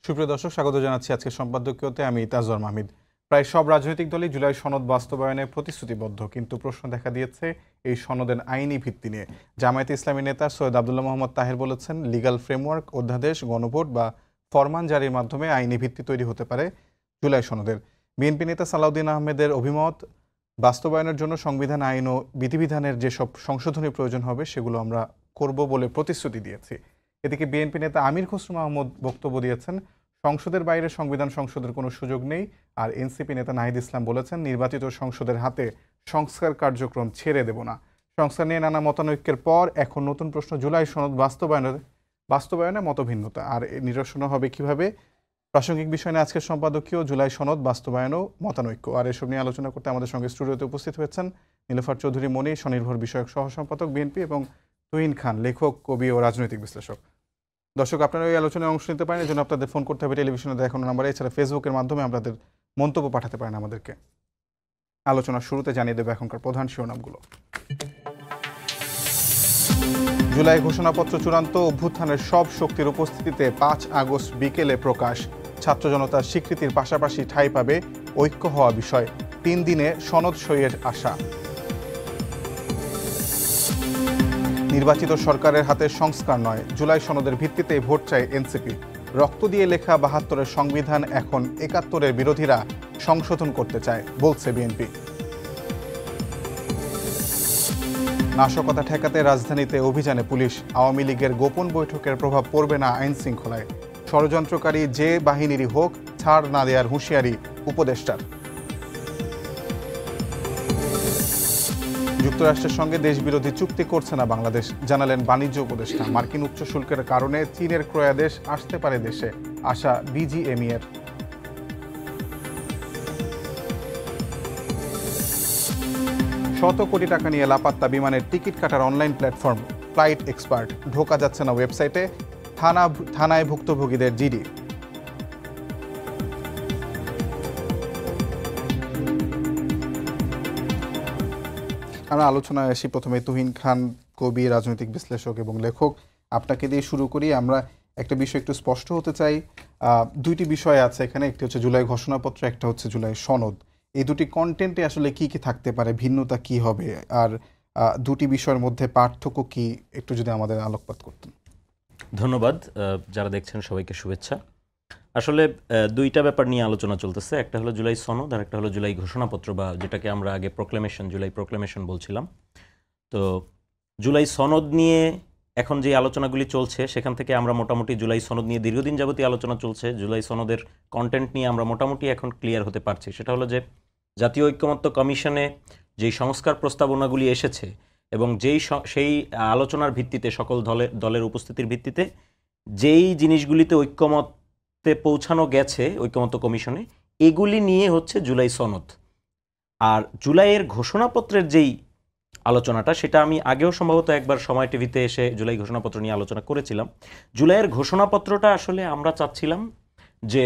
সুপ্রিয় দর্শক, স্বাগত জানাচ্ছি আজকের সম্পাদকীয়তে। আমি তাজওয়ার মাহমিদ। প্রায় সব রাজনৈতিক দলই জুলাই সনদ বাস্তবায়নে প্রতিশ্রুতিবদ্ধ, কিন্তু প্রশ্ন দেখা দিয়েছে এই সনদের আইনি ভিত্তি নিয়ে। জামায়াতে ইসলামী নেতা সৈয়দ আব্দুল্লাহ মোহাম্মদ তাহের বলেছেন, লিগ্যাল ফ্রেমওয়ার্ক, অধ্যাদেশ, গণভোট বা ফরমান জারির মাধ্যমে আইনি ভিত্তি তৈরি হতে পারে জুলাই সনদের। বিএনপি নেতা সালাউদ্দিন আহমেদের অভিমত, বাস্তবায়নের জন্য সংবিধান, আইন ও বিধিবিধানের যেসব সংশোধনী প্রয়োজন হবে সেগুলো আমরা করব বলে প্রতিশ্রুতি দিয়েছি। এদিকে বিএনপি নেতা আমির খসরু মাহমুদ বক্তব্য দিয়েছেন, সংসদের বাইরে সংবিধান সংসদের কোনো সুযোগ নেই। আর এনসিপি নেতা নাহিদ ইসলাম বলেছেন, নির্বাচিত সংসদের হাতে সংস্কার কার্যক্রম ছেড়ে দেব না। সংস্কার নিয়ে নানা মতানৈক্যের পর এখন নতুন প্রশ্ন, জুলাই সনদ বাস্তবায়নে মতভিন্নতা আর নিরসন হবে কিভাবে। প্রাসঙ্গিক বিষয় নিয়ে আজকের সম্পাদকীয়, জুলাই সনদ বাস্তবায়নও মতানৈক্য। আর এসব নিয়ে আলোচনা করতে আমাদের সঙ্গে স্টুডিওতে উপস্থিত হয়েছেন নীলুফার চৌধুরী মনি, স্বনির্ভর বিষয়ক সহ সম্পাদক বিএনপি, এবং তুহিন খান, লেখক, কবি ও রাজনৈতিক বিশ্লেষক। দর্শক, আপনারা এই আলোচনায় অংশ নিতে পারেন, এই জন্য আপনাদের ফোন করতে হবে টেলিভিশনে দেখানো নাম্বারে। এছাড়া ফেসবুকের মাধ্যমে আপনাদের মন্তব্য পাঠাতে পারেন আমাদেরকে। আলোচনার শুরুতে জানিয়ে দেবে এখনকার প্রধান শিরোনামগুলো। জুলাই ঘোষণাপত্র চূড়ান্ত, অভ্যুত্থানের সব শক্তির উপস্থিতিতে 5 আগস্ট বিকেলে প্রকাশ। ছাত্র জনতার স্বীকৃতির পাশাপাশি ঠাঁই পাবে ঐক্য হওয়া বিষয়। 3 দিনে সনদ সইয়ের আশা। নির্বাচিত সরকারের হাতে সংস্কার নয়, জুলাই সনদের ভিত্তিতে ভোট চায় এনসিপি। রক্ত দিয়ে লেখা 72-এর সংবিধান এখন 71-এর বিরোধীরা সংশোধন করতে চায় বলছে বিএনপি। নাশকতা ঠেকাতে রাজধানীতে অভিযানে পুলিশ। আওয়ামী লীগের গোপন বৈঠকের প্রভাব পড়বে না আইন শৃঙ্খলায়। ষড়যন্ত্রকারী যে বাহিনীরই হোক, ছাড় না দেওয়ার হুঁশিয়ারি উপদেষ্টার। যুক্তরাষ্ট্রের সঙ্গে দেশবিরোধী চুক্তি করছে না বাংলাদেশ, জানালেন বাণিজ্য উপদেষ্টা। মার্কিন উচ্চ শুল্কের কারণে চীনের ক্রয়াদেশ আসতে পারে দেশে, আশা বিজিএমই এর। শত কোটি টাকা নিয়ে লাপাত্তা বিমানের টিকিট কাটার অনলাইন প্ল্যাটফর্ম ফ্লাইট এক্সপার্ট। ঢোকা যাচ্ছে না ওয়েবসাইটে, থানায় ভুক্তভোগীদের জিডি। আমরা আলোচনায় আসি। প্রথমে তুহিন খান, কবি, রাজনৈতিক বিশ্লেষক এবং লেখক, আপনাকে দিয়ে শুরু করি। আমরা একটা বিষয় একটু স্পষ্ট হতে চাই। দুইটি বিষয় আছে এখানে, একটি হচ্ছে জুলাই ঘোষণাপত্র, একটা হচ্ছে জুলাই সনদ। এই দুটি কন্টেন্টে আসলে কি কি থাকতে পারে, ভিন্নতা কি হবে, আর দুটি বিষয়ের মধ্যে পার্থক্য কি, একটু যদি আমাদের আলোকপাত করতেন। ধন্যবাদ। যারা দেখছেন সবাইকে শুভেচ্ছা। আসলে দুইটা ব্যাপার নিয়ে আলোচনা চলতেছে, একটা হলো জুলাই সনদ আর একটা হলো জুলাই ঘোষণাপত্র, বা যেটাকে আমরা আগে জুলাই প্রোক্লেমেশন বলছিলাম। তো জুলাই সনদ নিয়ে এখন যে আলোচনাগুলি চলছে, সেখান থেকে আমরা মোটামুটি জুলাই সনদ নিয়ে দীর্ঘদিন যাবতীয় আলোচনা চলছে। জুলাই সনদের কন্টেন্ট নিয়ে আমরা মোটামুটি এখন ক্লিয়ার হতে পারছি। সেটা হলো যে জাতীয় ঐকমত্য কমিশনে যেই সংস্কার প্রস্তাবনাগুলি এসেছে এবং সেই আলোচনার ভিত্তিতে, সকল দলের উপস্থিতির ভিত্তিতে যেই জিনিসগুলিতে ঐক্যমতে পৌঁছানো গেছে ঐকমত্য কমিশনে, এগুলি নিয়ে হচ্ছে জুলাই সনদ। আর জুলাইয়ের ঘোষণাপত্রের যেই আলোচনাটা, সেটা আমি আগেও সম্ভবত একবার সময় টিভিতে এসে জুলাই ঘোষণাপত্র নিয়ে আলোচনা করেছিলাম। জুলাইয়ের ঘোষণাপত্রটা আসলে আমরা চাচ্ছিলাম যে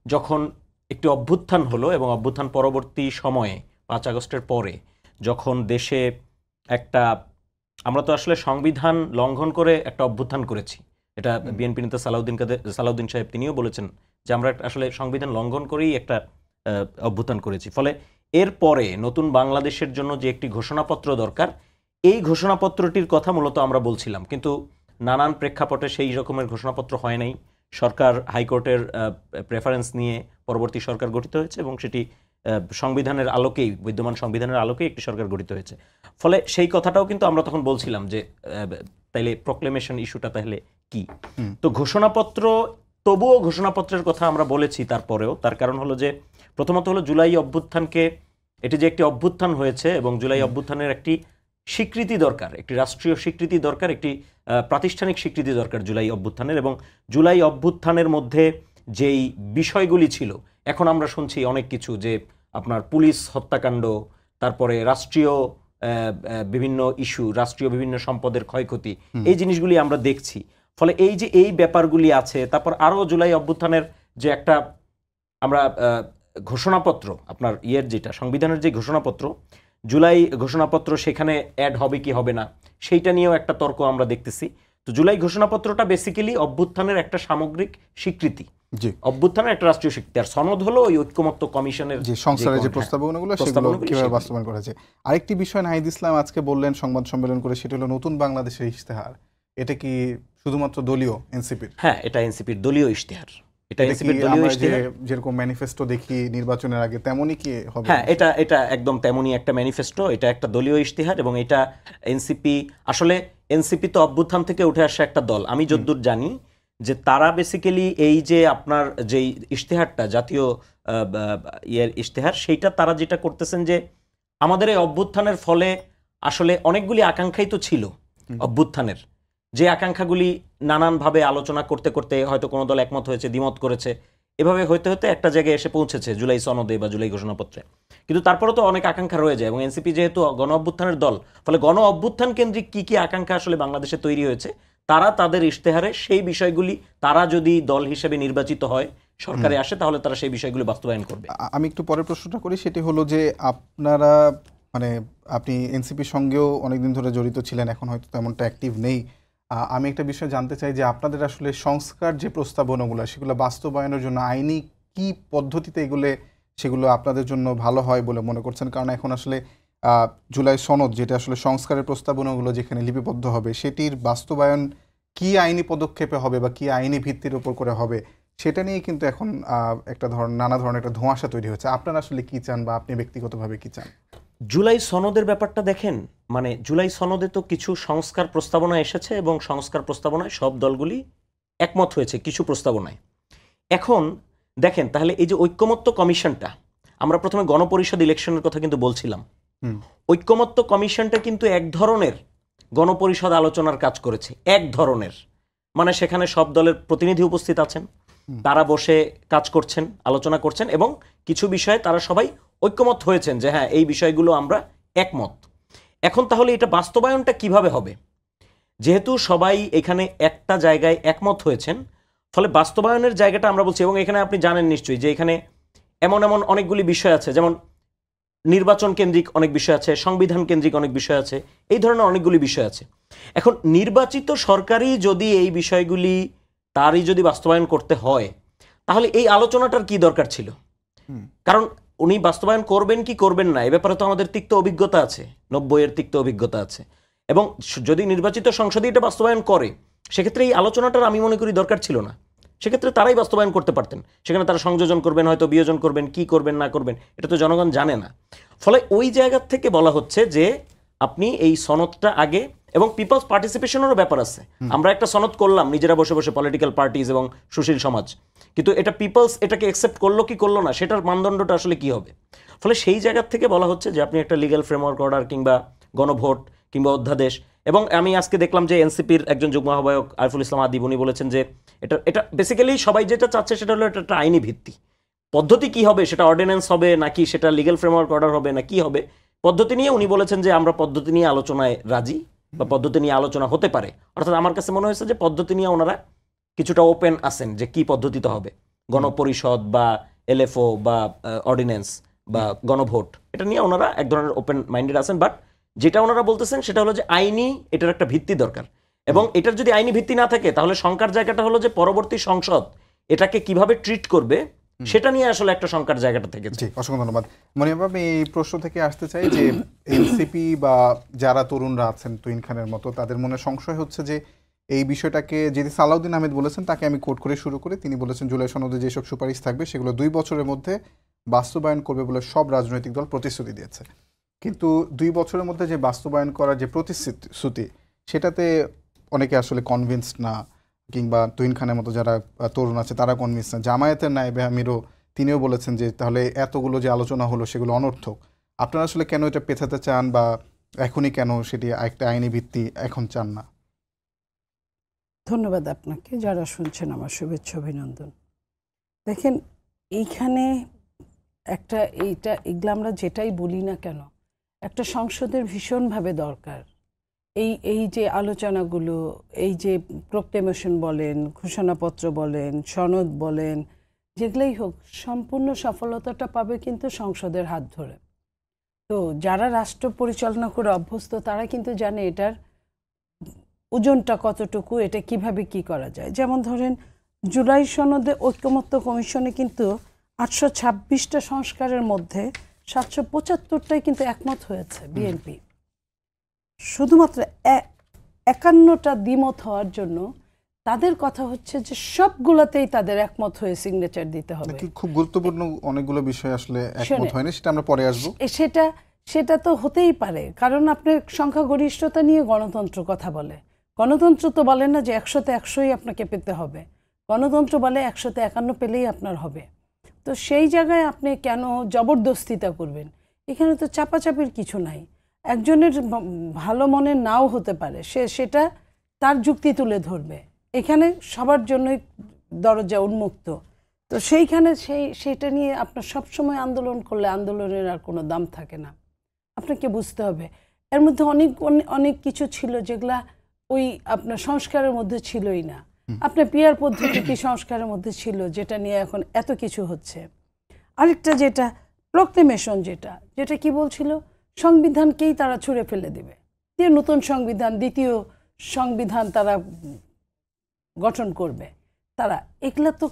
যখন একটি অভ্যুত্থান হলো এবং অভ্যুত্থান পরবর্তী সময়ে 5 আগস্টের পরে যখন দেশে একটা, আমরা তো আসলে সংবিধান লঙ্ঘন করে একটা অভ্যুত্থান করেছি। এটা বিএনপি নেতা সালাউদ্দিন সাহেব তিনিও বলেছেন যে আমরা আসলে সংবিধান লঙ্ঘন করেই একটা অভ্যুত্থান করেছি। ফলে এরপরে নতুন বাংলাদেশের জন্য যে একটি ঘোষণাপত্র দরকার, এই ঘোষণাপত্রটির কথা মূলত আমরা বলছিলাম, কিন্তু নানান প্রেক্ষাপটে সেই রকমের ঘোষণাপত্র হয় নাই। সরকার হাইকোর্টের প্রেফারেন্স নিয়ে পরবর্তী সরকার গঠিত হয়েছে এবং সেটি সংবিধানের আলোকেই, বিদ্যমান সংবিধানের আলোকেই একটি সরকার গঠিত হয়েছে। ফলে সেই কথাটাও কিন্তু আমরা তখন বলছিলাম যে তাইলে প্রোক্লেমেশন ইস্যুটা তাহলে কি। তো ঘোষণাপত্র, তবুও ঘোষণাপত্রের কথা আমরা বলেছি তারপরেও। তার কারণ হলো যে প্রথমত হলো জুলাই অভ্যুত্থানকে, এটি যে একটি অভ্যুত্থান হয়েছে এবং জুলাই অভ্যুত্থানের একটি স্বীকৃতি দরকার, একটি রাষ্ট্রীয় স্বীকৃতি দরকার, একটি প্রাতিষ্ঠানিক স্বীকৃতি দরকার জুলাই অভ্যুত্থানের। এবং জুলাই অভ্যুত্থানের মধ্যে যেই বিষয়গুলি ছিল, এখন আমরা শুনছি অনেক কিছু, যে আপনার পুলিশ হত্যাকাণ্ড, তারপরে রাষ্ট্রীয় বিভিন্ন ইস্যু, রাষ্ট্রীয় বিভিন্ন সম্পদের ক্ষয়ক্ষতি, এই জিনিসগুলি আমরা দেখছি। ফলে এই যে এই ব্যাপারগুলি আছে, তারপর আরও জুলাই অভ্যুত্থানের যে একটা আমরা ঘোষণাপত্র, আপনার যেটা সংবিধানের যে ঘোষণাপত্র, জুলাই ঘোষণাপত্র, সেখানে অ্যাড হবে কি হবে না, সেইটা নিয়েও একটা তর্ক আমরা দেখতেছি। তো জুলাই ঘোষণাপত্রটা বেসিক্যালি অভ্যুত্থানের একটা সামগ্রিক স্বীকৃতি, জি অভ্যুত্থানের একটা রাষ্ট্রীয় স্বীকৃতি। আর সনদ হলো ওই ঐক্যমত্য কমিশনের যে সংস্কারের যে হ্যাঁ, প্রস্তাবনাগুলো সেগুলো প্রস্তাবনাগুলি কিভাবে সেগুলি। বাস্তবায়ন করা যায়। আরেকটি বিষয় নাহিদ ইসলাম আজকে বললেন সংবাদ সম্মেলন করে, সেটা হলো নতুন বাংলাদেশের ইশতেহার। এটা কি শুধুমাত্র দলীয় এনসিপির? হ্যাঁ, এটা এনসিপির দলীয় ইশতেহার। এটা এটা কি এনসিপির দলীয় আমরা ইশতেহার। যেরকম ম্যানিফেস্টো দেখি নির্বাচনের আগে তেমনই কি হবে? হ্যাঁ, এটা একদম তেমনই একটা ম্যানিফেস্টো, এটা একটা দলীয় ইশতেহার এবং এটা এনসিপি, আসলে এনসিপি তো অভ্যুত্থান থেকে উঠে আসা একটা দল। আমি যতদূর জানি যে তারা বেসিক্যালি এই যে আপনার যেই ইশতেহারটা জাতীয় ইয়ের ইশতেহার, সেইটা তারা যেটা করতেছেন যে আমাদের এই অভ্যুত্থানের ফলে আসলে অনেকগুলি আকাঙ্ক্ষাই তো ছিল অভ্যুত্থানের, যে আকাঙ্ক্ষাগুলি নানানভাবে আলোচনা করতে করতে হয়তো কোনো দল একমত হয়েছে, দ্বিমত করেছে, এভাবে হইতে হতে একটা জায়গায় এসে পৌঁছেছে জুলাই সনদে বা জুলাই ঘোষণাপত্রে। কিন্তু তারপরে তো অনেক আকাঙ্ক্ষা রয়ে যায় এবং এনসিপি যেহেতু গণ অভ্যুত্থানের দল, ফলে গণ অভ্যুত্থান কেন্দ্রিক কি কি আকাঙ্ক্ষা আসলে বাংলাদেশে তৈরি হয়েছে, তারা তাদের ইশতেহারে সেই বিষয়গুলি, তারা যদি দল হিসেবে নির্বাচিত হয়, সরকারে আসে, তাহলে তারা সেই বিষয়গুলি বাস্তবায়ন করবে। আমি একটু পরের প্রশ্নটা করি, সেটি হলো যে আপনারা মানে আপনি এনসিপির সঙ্গেও অনেকদিন ধরে জড়িত ছিলেন, এখন হয়তো তেমনটা অ্যাক্টিভ নেই। আমি একটা বিষয় জানতে চাই যে আপনাদের আসলে সংস্কার যে প্রস্তাবনাগুলো সেগুলো বাস্তবায়নের জন্য আইনি কি পদ্ধতিতে সেগুলো আপনাদের জন্য ভালো হয় বলে মনে করছেন? কারণ এখন আসলে জুলাই সনদ যেটা আসলে সংস্কারের প্রস্তাবনাগুলো যেখানে লিপিবদ্ধ হবে, সেটির বাস্তবায়ন কি আইনি পদক্ষেপে হবে বা কি আইনি ভিত্তির উপর করে হবে, সেটা নিয়ে কিন্তু এখন একটা নানা ধরনের একটা ধোঁয়াশা তৈরি হচ্ছে। আপনারা আসলে কি চান বা আপনি ব্যক্তিগতভাবে কি চান? জুলাই সনদের ব্যাপারটা দেখেন, মানে জুলাই সনদে তো কিছু সংস্কার প্রস্তাবনা এসেছে এবং সংস্কার প্রস্তাবনায় সব দলগুলি একমত হয়েছে কিছু প্রস্তাবনায়। এখন দেখেন তাহলে এই যে ঐক্যমত্য কমিশনটা, আমরা প্রথমে গণপরিষদ ইলেকশনের কথা কিন্তু বলছিলাম, ঐক্যমত্য কমিশনটা কিন্তু এক ধরনের গণপরিষদ আলোচনার কাজ করেছে, এক ধরনের, মানে সেখানে সব দলের প্রতিনিধি উপস্থিত আছেন, তারা বসে কাজ করছেন, আলোচনা করছেন এবং কিছু বিষয়ে তারা সবাই ঐক্যমত হয়েছেন যে হ্যাঁ এই বিষয়গুলো আমরা একমত। এখন তাহলে এটা বাস্তবায়নটা কিভাবে হবে? যেহেতু সবাই এখানে একটা জায়গায় একমত হয়েছেন, ফলে বাস্তবায়নের জায়গাটা আমরা বলছি, এবং এখানে আপনি জানেন নিশ্চয়ই যে এখানে এমন এমন অনেকগুলি বিষয় আছে, যেমন নির্বাচন কেন্দ্রিক অনেক বিষয় আছে, সংবিধান কেন্দ্রিক অনেক বিষয় আছে, এই ধরনের অনেকগুলি বিষয় আছে। এখন নির্বাচিত সরকারই যদি এই বিষয়গুলি তারই যদি বাস্তবায়ন করতে হয়, তাহলে এই আলোচনাটার কি দরকার ছিল? কারণ উনি বাস্তবায়ন করবেন কি করবেন না এ ব্যাপারে তো আমাদের তিক্ত অভিজ্ঞতা আছে, 90-এর তিক্ত অভিজ্ঞতা আছে, এবং যদি নির্বাচিত সংসদে এটা বাস্তবায়ন করে, সেক্ষেত্রে এই আলোচনাটার আমি মনে করি দরকার ছিল না। সেক্ষেত্রে তারাই বাস্তবায়ন করতে পারতেন, সেখানে তারা সংযোজন করবেন, হয়তো বিয়োজন করবেন, কি করবেন না করবেন এটা তো জনগণ জানে না। ফলে ওই জায়গা থেকে বলা হচ্ছে যে আপনি এই সনদটা আগে, এবং পিপলস পার্টিসিপেশনেরও ব্যাপার আছে। আমরা একটা সনদ করলাম নিজেরা বসে বসে, পলিটিক্যাল পার্টিজ এবং সুশীল সমাজ, কিন্তু এটা পিপলস এটাকে অ্যাকসেপ্ট করলো কি করলো না, সেটার মানদণ্ডটা আসলে কি হবে? ফলে সেই জায়গা থেকে বলা হচ্ছে যে আপনি একটা লিগ্যাল ফ্রেমওয়ার্ক অর্ডার কিংবা গণভোট কিংবা অধ্যাদেশ, এবং আমি আজকে দেখলাম যে এনসিপির একজন যুগ্ম আহ্বায়ক আরিফুল ইসলাম আদিব উনি বলেছেন যে এটা বেসিক্যালি সবাই যেটা চাচ্ছে সেটা হলো এটা একটা আইনি ভিত্তি। পদ্ধতি কি হবে, সেটা অর্ডিন্যান্স হবে নাকি সেটা লিগ্যাল ফ্রেমওয়ার্ক অর্ডার হবে না কি হবে, পদ্ধতি নিয়ে উনি বলেছেন যে আমরা পদ্ধতি নিয়ে আলোচনায় রাজি বা পদ্ধতি নিয়ে আলোচনা হতে পারে। অর্থাৎ আমার কাছে মনে হয়েছে যে পদ্ধতি নিয়ে ওনারা কিছুটা ওপেন আছেন যে কি পদ্ধতিতে হবে, গণপরিষদ বা এলএফও বা অর্ডিন্যান্স বা গণভোট, এটা নিয়ে ওনারা এক ধরনের ওপেন মাইন্ডেড আছেন। বাট যেটা ওনারা বলতেছেন সেটা হলো যে আইনি এটার একটা ভিত্তি দরকার, এবং এটার যদি আইনি ভিত্তি না থাকে তাহলে শঙ্কার জায়গাটা হলো যে পরবর্তী সংসদ এটাকে কিভাবে ট্রিট করবে, সেটা নিয়ে আসলে একটা শঙ্কার জায়গাটা থেকে। জি, অসংখ্য ধন্যবাদ। মনিয়াব, আমি এই প্রশ্ন থেকে আসতে চাই যে এনসিপি বা যারা তরুণরা আছেন তুহিন খানের মতো, তাদের মনে সংশয় হচ্ছে যে এই বিষয়টাকে যেটি সালাউদ্দিন আহমেদ বলেছেন, তাকে আমি কোট করে শুরু করে, তিনি বলেছেন জুলাই সনদে যেসব সুপারিশ থাকবে সেগুলো 2 বছরের মধ্যে বাস্তবায়ন করবে বলে সব রাজনৈতিক দল প্রতিশ্রুতি দিয়েছে। কিন্তু 2 বছরের মধ্যে যে বাস্তবায়ন করার যে প্রতিশ্রুতি, সেটাতে অনেকে আসলে কনভিন্সড না, কিংবা তুহিন খানের মতো যারা তরুণ আছে তারা কনভিন্স না। জামায়াতের নায়েবে আমিরও তিনিও বলেছেন যে তাহলে এতগুলো যে আলোচনা হলো সেগুলো অনর্থক। আপনারা আসলে কেন এটা পেছাতে চান বা এখনই কেন সেটি একটা আইনি ভিত্তি এখন চান না? ধন্যবাদ আপনাকে, যারা শুনছেন আমার শুভেচ্ছা অভিনন্দন। দেখেন, এইখানে এগুলো আমরা যেটাই বলি না কেন, একটা সংসদের ভীষণভাবে দরকার। এই যে আলোচনাগুলো, এই যে প্রক্লেমেশন বলেন, ঘোষণাপত্র বলেন, সনদ বলেন, যেগুলোই হোক, সম্পূর্ণ সফলতাটা পাবে কিন্তু সংসদের হাত ধরে। তো যারা রাষ্ট্র পরিচালনা করে অভ্যস্ত তারা কিন্তু জানে এটার ওজনটা কতটুকু, এটা কিভাবে কি করা যায়। যেমন ধরেন জুলাই সনদে ঐকমত্য কমিশনে কিন্তু 826টা সংস্কারের মধ্যে 775টাই কিন্তু একমত হয়েছে বিএনপি। শুধুমাত্র 51টা দ্বিমত হওয়ার জন্য তাদের কথা হচ্ছে যে সবগুলোতেই তাদের একমত হয়ে সিগনেচার দিতে হবে। খুব গুরুত্বপূর্ণ অনেকগুলো বিষয় আসলে একমত হয়নি, সেটা আমরা পরে আসবো। সেটা তো হতেই পারে, কারণ আপনার সংখ্যাগরিষ্ঠতা নিয়ে গণতন্ত্র কথা বলে। গণতন্ত্র তো বলে না যে 100তে 100ই আপনাকে পেতে হবে, গণতন্ত্র বলে 100তে 51 পেলেই আপনার হবে। তো সেই জায়গায় আপনি কেন জবরদস্তিতা করবেন? এখানে তো চাপাচাপির কিছু নাই। একজনের ভালো মনে নাও হতে পারে, সেটা তার যুক্তি তুলে ধরবে। এখানে সবার জন্যই দরজা উন্মুক্ত। তো সেইটা নিয়ে আপনার সবসময় আন্দোলন করলে আন্দোলনের আর কোনো দাম থাকে না। আপনাকে বুঝতে হবে এর মধ্যে অনেক কিছু ছিল যেগুলা ওই আপনার সংস্কারের মধ্যে ছিলই না। আপনার পিয়ার পদ্ধতি কি সংস্কারের মধ্যে ছিল, যেটা নিয়ে এখন এত কিছু হচ্ছে। আরেকটা যেটা প্রক্লেমেশন, যেটা কি বলছিল, সংবিধানকেই তারা ছুঁড়ে ফেলে দিবে, দিয়ে নতুন সংবিধান, দ্বিতীয় সংবিধান তারা গঠন করবে। তারা এগুলা তো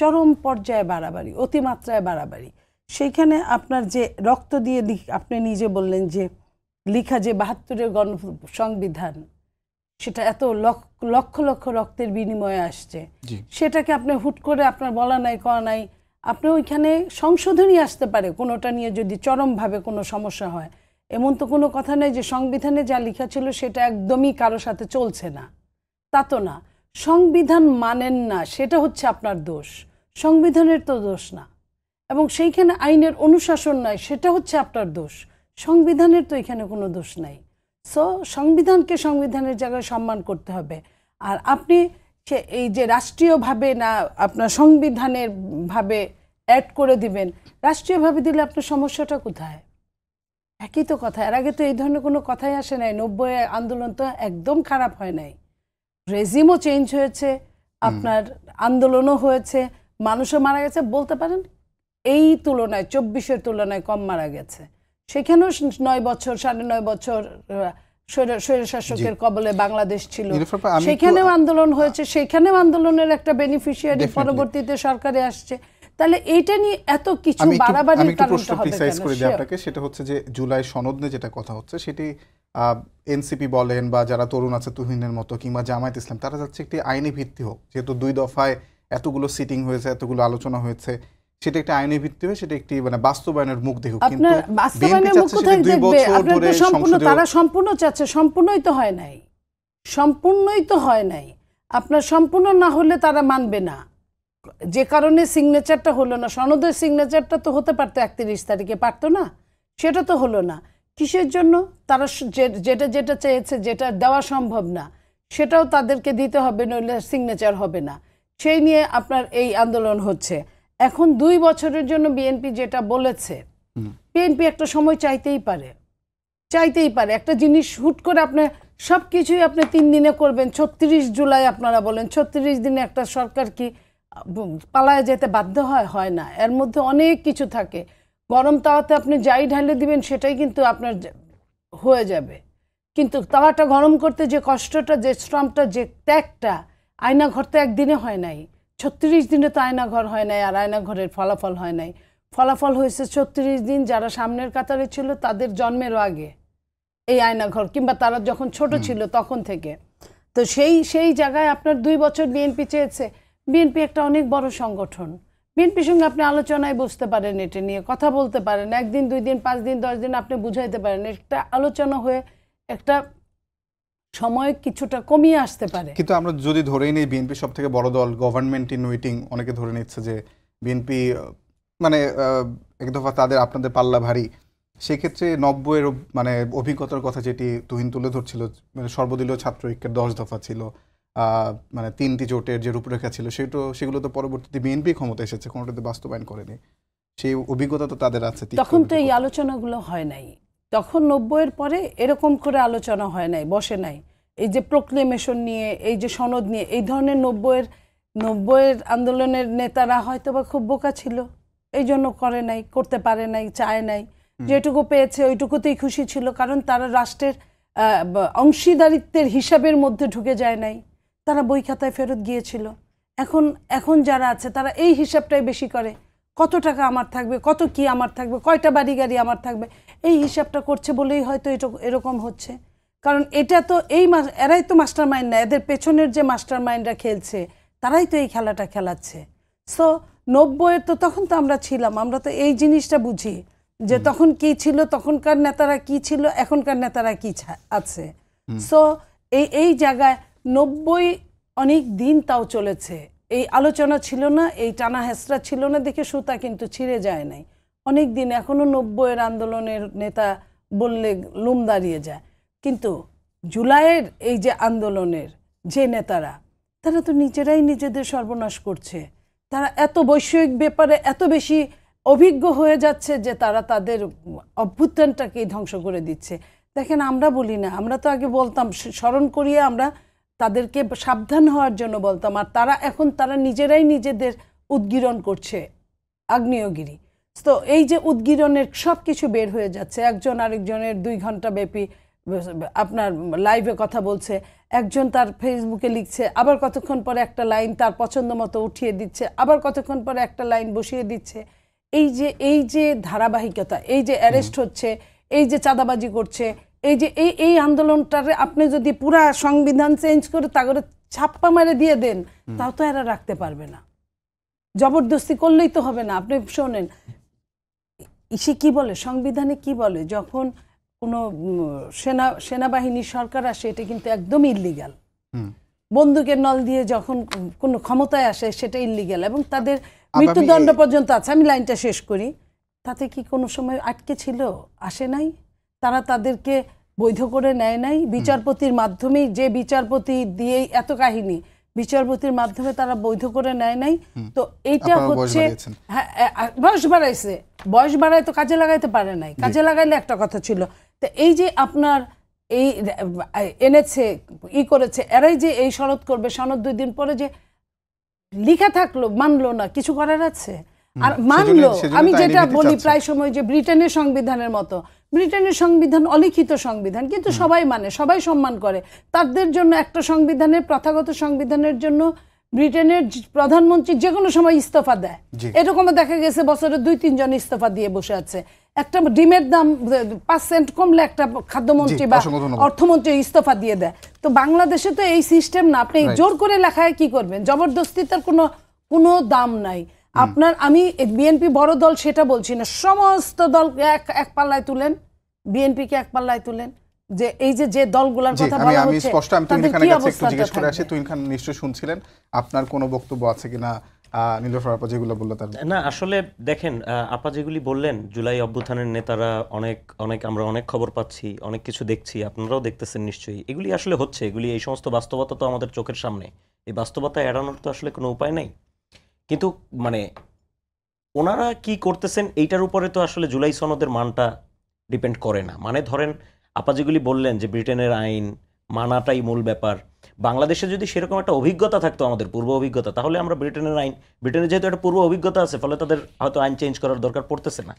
চরম পর্যায়ে বাড়াবাড়ি, অতিমাত্রায় বাড়াবাড়ি। সেইখানে আপনার যে রক্ত দিয়ে আপনি নিজে বললেন যে লিখা যে 72-এর সংবিধান, সেটা এত লক্ষ লক্ষ রক্তের বিনিময়ে আসছে, সেটাকে আপনি হুট করে আপনার বলা নাই করা নাই, আপনি ওইখানে সংশোধনী আসতে পারে কোনোটা নিয়ে যদি চরমভাবে কোনো সমস্যা হয়। এমন তো কোনো কথা নেই যে সংবিধানে যা লেখা ছিল সেটা একদমই কারো সাথে চলছে না, তা তো না। সংবিধান মানেন না, সেটা হচ্ছে আপনার দোষ, সংবিধানের তো দোষ না। এবং সেইখানে আইনের অনুশাসন নাই, সেটা হচ্ছে আপনার দোষ, সংবিধানের তো এখানে কোনো দোষ নাই। সো সংবিধানকে সংবিধানের জায়গায় সম্মান করতে হবে। আর আপনি এই যে রাষ্ট্রীয়ভাবে না আপনার সংবিধানের ভাবে অ্যাড করে দিবেন, রাষ্ট্রীয়ভাবে দিলে আপনার সমস্যাটা কোথায়? একই তো কথা। এর আগে তো এই ধরনের কোনো কথাই আসে নাই। 90 আন্দোলন তো একদম খারাপ হয় নাই, রেজিমও চেঞ্জ হয়েছে, আপনার আন্দোলনও হয়েছে, মানুষও মারা গেছে। বলতে পারেন এই তুলনায় 24-এর তুলনায় কম মারা গেছে। সেখানেও 9 বছর 9.5 বছর স্বৈরশাসকের কবলে বাংলাদেশ ছিল, সেখানেও আন্দোলন হয়েছে, সেখানেও আন্দোলনের একটা বেনিফিশিয়ারি পরবর্তীতে সরকারে আসছে। তাহলে এইটা নিয়ে এত কিছু বাড়াবাড়ির কারণটা হবে কেন? আপনাকে সেটা হচ্ছে যে জুলাই সনদ নিয়ে যেটা কথা হচ্ছে সেটি এনসিপি বলেন বা যারা তরুণ আছে তুহিনের মতো কিংবা জামায়াত ইসলাম, তারা যাচ্ছে একটি আইনি ভিত্তি হোক। যেহেতু 2 দফায় এতগুলো সিটিং হয়েছে, এতগুলো আলোচনা হয়েছে, সেটা একটা আইনি ভিত্তি হয়ে সেটা একটি মানে বাস্তবায়নের মুখ দেখুক। কিন্তু বাস্তবায়নের মুখ কোথায় দেখবে? আপনারা সম্পূর্ণ, তারা সম্পূর্ণ চাচ্ছে, সম্পূর্ণই তো হয় নাই, সম্পূর্ণই তো হয় নাই। আপনার সম্পূর্ণ না হলে তারা মানবে না, যে কারণে সিগনেচারটা হলো না। সনদের সিগনেচারটা তো হতে পারতো 31 তারিখে, পারতো না? সেটা তো হলো না। কিসের জন্য? তারা যেটা চেয়েছে, যেটা দেওয়া সম্ভব না, সেটাও তাদেরকে দিতে হবে, নইলে সিগনেচার হবে না। সেই নিয়ে আপনার এই আন্দোলন হচ্ছে। এখন 2 বছরের জন্য বিএনপি যেটা বলেছে, বিএনপি একটা সময় চাইতেই পারে। একটা জিনিস হুট করে আপনি সব কিছুই আপনি 3 দিনে করবেন, 36 জুলাই আপনারা বলেন, 36 দিনে একটা সরকার কি পালায় যেতে বাধ্য হয় না। এর মধ্যে অনেক কিছু থাকে। গরম তাওয়াতে আপনি যাই ঢালে দিবেন সেটাই কিন্তু আপনার হয়ে যাবে। কিন্তু তাওয়াটা গরম করতে যে কষ্টটা, যে শ্রমটা, যে ত্যাগটা, আয়নাঘর তো একদিনে হয় নাই, 36 দিনে তো আয়নাঘর হয় নাই, আর আয়নাঘরের ফলাফল হয় নাই। ফলাফল হয়েছে 36 দিন যারা সামনের কাতারে ছিল তাদের জন্মেরও আগে এই আয়নাঘর, কিংবা তারা যখন ছোট ছিল তখন থেকে। তো সেই জায়গায় আপনার 2 বছর বিএনপি চেয়েছে। বিএনপি একটা অনেক বড় সংগঠন, বিএনপির সঙ্গে আপনি আলোচনায় বসতে পারেন, এটা নিয়ে কথা বলতে পারেন, 1 দিন 2 দিন 5 দিন 10 দিন আপনি বুঝাইতে পারেন, একটা আলোচনা হয়ে একটা সময় কিছুটা কমিয়ে আসতে পারে। কিন্তু আমরা যদি ধরেই নেই বিএনপি সব থেকে বড় দল, গভর্নমেন্ট ইন ওয়েটিং, অনেকে ধরে নিচ্ছে যে বিএনপি মানে এক দফা আপনাদের পাল্লা ভারী। সেক্ষেত্রে 90-এর মানে অভিজ্ঞতার কথা যেটি তুহিন তুলে ধরছিল, মানে সর্বদলীয় ছাত্র ঐক্যের 10 দফা ছিল, মানে 3টি জোটের যে রূপরেখা ছিল, সেগুলো তো পরবর্তীতে বিএনপি ক্ষমতা এসেছে, কোনোটাতে বাস্তবায়ন করেনি। সেই অভিজ্ঞতা তো তাদের আছে। তখন তো এই আলোচনাগুলো হয় নাই, তখন 90-এর পরে এরকম করে আলোচনা হয় নাই, বসে নাই। এই যে প্রোক্লেমেশন নিয়ে, এই যে সনদ নিয়ে, এই ধরনের 90-এর আন্দোলনের নেতারা হয়তো বা খুব বোকা ছিল, এই জন্য করে নাই, করতে পারে নাই, চায় নাই। যেটুকু পেয়েছে ওইটুকুতেই খুশি ছিল, কারণ তারা রাষ্ট্রের অংশীদারিত্বের হিসাবের মধ্যে ঢুকে যায় নাই, তারা বই খাতায় ফেরত গিয়েছিল। এখন যারা আছে তারা এই হিসাবটাই বেশি করে, কত টাকা আমার থাকবে, কত কি আমার থাকবে, কয়টা বাড়ি গাড়ি আমার থাকবে, এই হিসাবটা করছে বলেই হয়তো এরকম হচ্ছে। কারণ এটা তো এরাই তো মাস্টার মাইন্ড না, এদের পেছনের যে মাস্টার মাইন্ডরা খেলছে তারাই তো এই খেলাটা খেলাচ্ছে। সো 90-এর তো তখন তো আমরা ছিলাম, আমরা তো এই জিনিসটা বুঝি যে তখন কি ছিল, তখনকার নেতারা কি ছিল, এখনকার নেতারা কি আছে। সো এই জায়গায় 90 অনেক দিন তাও চলেছে, এই আলোচনা ছিল না, এই টানা হেঁচড়া ছিল না দেখে সুতা কিন্তু ছিঁড়ে যায় নাই অনেক দিন। এখনো 90-এর আন্দোলনের নেতা বললে লুম দাঁড়িয়ে যায়। কিন্তু জুলাইয়ের এই যে আন্দোলনের যে নেতারা, তারা তো নিজেরাই নিজেদের সর্বনাশ করছে। তারা এত বৈষয়িক ব্যাপারে এত বেশি অভিজ্ঞ হয়ে যাচ্ছে যে তারা তাদের অভ্যুত্থানটাকেই ধ্বংস করে দিচ্ছে। দেখেন, আমরা বলি না, আমরা তো আগে বলতাম, স্মরণ করিয়ে আমরা তাদেরকে সাবধান হওয়ার জন্য বলতাম, আর তারা নিজেরাই নিজেদের উদ্গীরণ করছে, আগ্নেয়গিরি। তো এই যে উদ্গীরণের সব কিছু বের হয়ে যাচ্ছে, একজন আরেকজনের 2 ঘন্টা ব্যাপী আপনার লাইভে কথা বলছে, একজন তার ফেসবুকে লিখছে, আবার কতক্ষণ পরে একটা লাইন তার পছন্দ মতো উঠিয়ে দিচ্ছে, আবার কতক্ষণ পরে একটা লাইন বসিয়ে দিচ্ছে। এই যে ধারাবাহিকতা, এই যে অ্যারেস্ট হচ্ছে, এই যে চাঁদাবাজি করছে, এই যে এই আন্দোলনটারে আপনি যদি পুরা সংবিধান চেঞ্জ করে তাগরে ছাপ্পা মেরে দিয়ে দেন, তাও তো এরা রাখতে পারবে না। জবরদস্তি করলেই তো হবে না। আপনি শোনেন, সে কি বলে, সংবিধানে কি বলে, যখন কোনো সেনাবাহিনী সরকার আসে এটা কিন্তু একদম ইল্লিগাল। বন্দুকের নল দিয়ে যখন কোনো ক্ষমতায় আসে সেটা ইল্লিগাল, এবং তাদের মৃত্যুদণ্ড পর্যন্ত আছে। আমি লাইনটা শেষ করি। তাতে কি কোনো সময় আটকে ছিল? আসে নাই। তারা তাদেরকে বৈধ করে নেয় নাই বিচারপতির মাধ্যমেই, যে বিচারপতি দিয়েই এত কাহিনী, বিচারপতির মাধ্যমে তারা বৈধ করে নেয় নাই। তো এইটা হচ্ছে, হ্যাঁ, বয়স বাড়াইছে, বয়স বাড়ায় তো কাজে লাগাইতে পারে নাই, কাজে লাগাইলে একটা কথা ছিল। তো এই যে আপনার এই এনেছে করেছে, এরাই যে এই সনদ করবে, সনদ 2 দিন পরে যে লিখা থাকলো, মানলো না, কিছু করার আছে? আর মানলো, আমি যেটা বলি প্রায় সময় যে ব্রিটেনের সংবিধানের মতো, ব্রিটেনের সংবিধান অলিখিত সংবিধান, কিন্তু সবাই মানে, সবাই সম্মান করে। তাদের জন্য একটা সংবিধানের, প্রথাগত সংবিধানের জন্য ব্রিটেনের প্রধানমন্ত্রী যে কোনো সময় ইস্তফা দেয়। এরকমও দেখা গেছে বছরে 2-3 জন ইস্তফা দিয়ে বসে আছে। একটা ডিমের দাম 5 সেন্ট কমলে একটা খাদ্যমন্ত্রী বা অর্থমন্ত্রী ইস্তফা দিয়ে দেয়। তো বাংলাদেশে তো এই সিস্টেম না। আপনি জোর করে লেখায় কি করবেন? জবরদস্তিতার কোনো দাম নাই। আমি বিএনপি বড় দল সেটা বলছি না, সমস্ত দল এক পাল্লায় তুলেন, বিএনপিকে এক পাল্লায় তুলেন, যে এই যে দলগুলোর কথা বলা হচ্ছে। আমি স্পষ্ট, আমি তুহিন খানের কাছে একটু জিজ্ঞেস করে আসি। তুহিন খান নিশ্চয়ই শুনছিলেন, আপনার কোনো বক্তব্য আছে কিনা নীলোফার আপা যেগুলো বললো তার? না, আসলে দেখেন, আপা যেগুলি বললেন, জুলাই অভ্যুত্থানের নেতারা আমরা অনেক খবর পাচ্ছি, অনেক কিছু দেখছি, আপনারাও দেখতেছেন নিশ্চয়ই। এগুলি আসলে হচ্ছে, এগুলি এই সমস্ত বাস্তবতা তো আমাদের চোখের সামনে। এই বাস্তবতা এড়ানোর তো আসলে কোনো উপায় নাই। কিন্তু মানে ওনারা কি করতেছেন এইটার উপরে তো আসলে জুলাই সনদের মানটা ডিপেন্ড করে না। মানে ধরেন, আপা যেগুলি বললেন যে ব্রিটেনের আইন মানাটাই মূল ব্যাপার, বাংলাদেশে যদি সেরকম একটা অভিজ্ঞতা থাকতো, আমাদের পূর্ব অভিজ্ঞতা, তাহলে আমরা ব্রিটেনের যেহেতু একটা পূর্ব অভিজ্ঞতা আছে, ফলে তাদের হয়তো আইন চেঞ্জ করার দরকার পড়তেছে না।